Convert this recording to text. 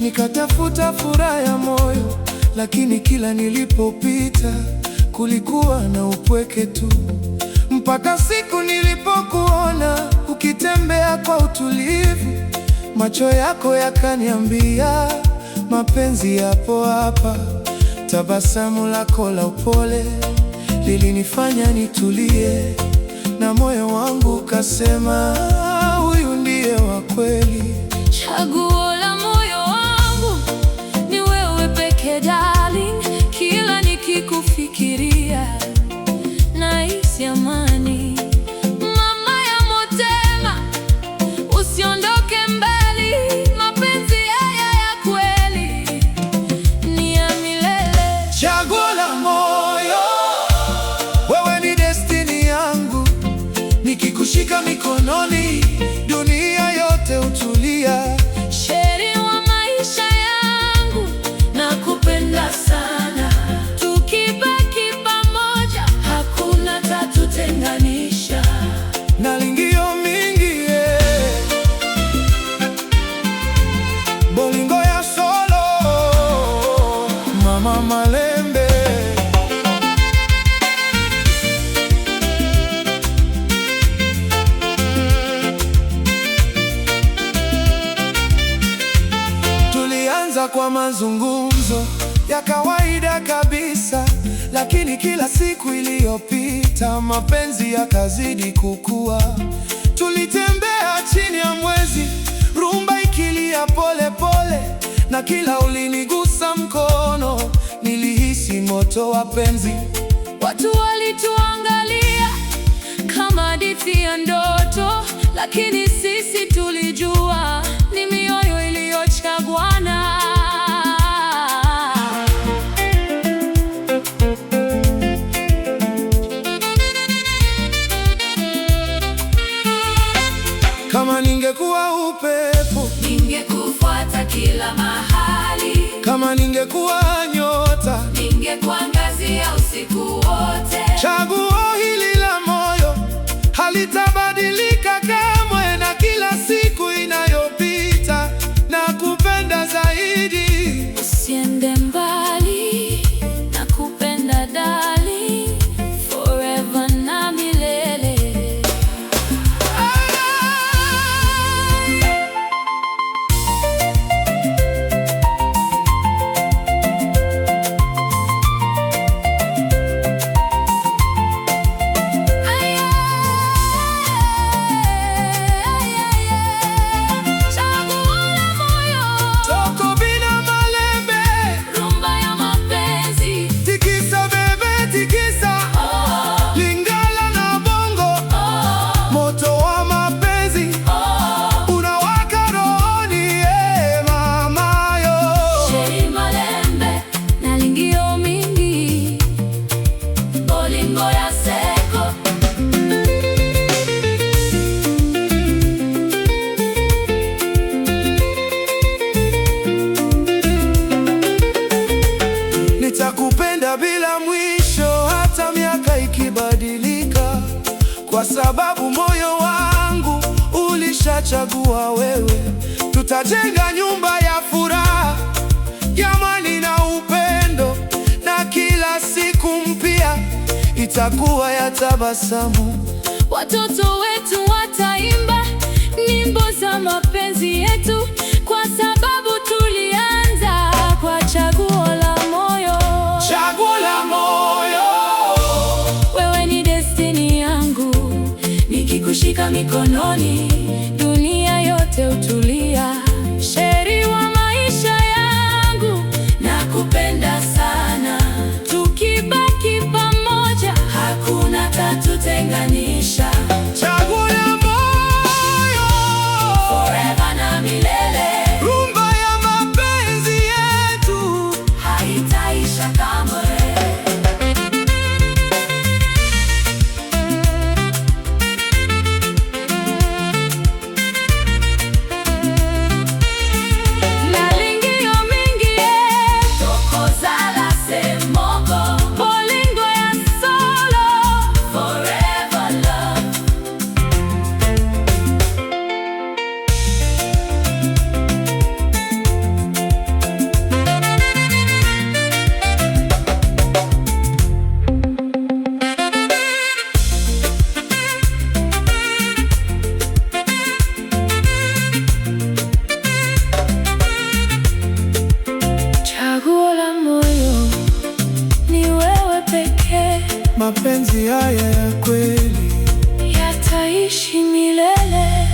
nikatafuta furaha ya moyo, lakini kila nilipopita kulikuwa na upweke tu, mpaka siku nilipokuona ukitembea kwa utulivu. Macho yako yakaniambia mapenzi yapo hapa. Tabasamu lako la upole lilinifanya nitulie, na moyo wangu ukasema huyu ndiye wa kweli. Chaguo la moyo wangu ni wewe pekee darling. Kila nikikufikiria nahisi amani. Mama ya motema, usiondoke mbali. Mapenzi haya ya kweli ni ya milele. Chaguo la moyo, wewe ni destiny yangu. Nikikushika mikononi dunia yote hutulia. Sheri wa maisha yangu, nakupenda sana. Tukibaki pamoja hakuna tatutenganisha. Nalingio mingi bolingo ya solo Mama Malembe. Tulianza kwa mazungumzo ya kawaida kabisa, lakini kila siku iliyopita mapenzi yakazidi kukua. Tulitembea chini ya mwezi, rumba ikilia pole pole, na kila ulinigusa mkono nilihisi moto wa penzi. Watu walituangalia kama hadithi ya ndoto, lakini sisi tulijua ni mioyo iliyochaguana. Kama ningekuwa upepo, ningekufuata kila mahali. kama ningekuwa nyota, ningekuangazia usiku wote. Chaguo hili la moyo halitabadilika kamwe, na kila siku inayopita nakupenda zaidi. Usiende mbali, nakupenda darling, forever na milele. Nitakupenda bila mwisho hata miaka ikibadilika, kwa sababu moyo wangu ulishachagua wewe. Tutajenga nyumba ya furaha, ya amani na upendo, na kila siku mpya itakuwa ya tabasamu. Watoto wetu wataimba nyimbo za mapenzi yetu, kwa sababu tulianza kwa chaguo la moyo. Chaguo la moyo, wewe ni destiny yangu. Nikikushika mikononi dunia yote hutulia. Sheri wa maisha yangu, nakupenda sana. Tukibaki pamoja hakuna tatutenganisha. chaguo la moyo, Forever na milele. rumba ya mapenzi yetu Haitaisha kamwe. Nalingio mingi tokoza la semoko, bolingo ya solo, forever love. mapenzi haya ya kweli yataishi milele.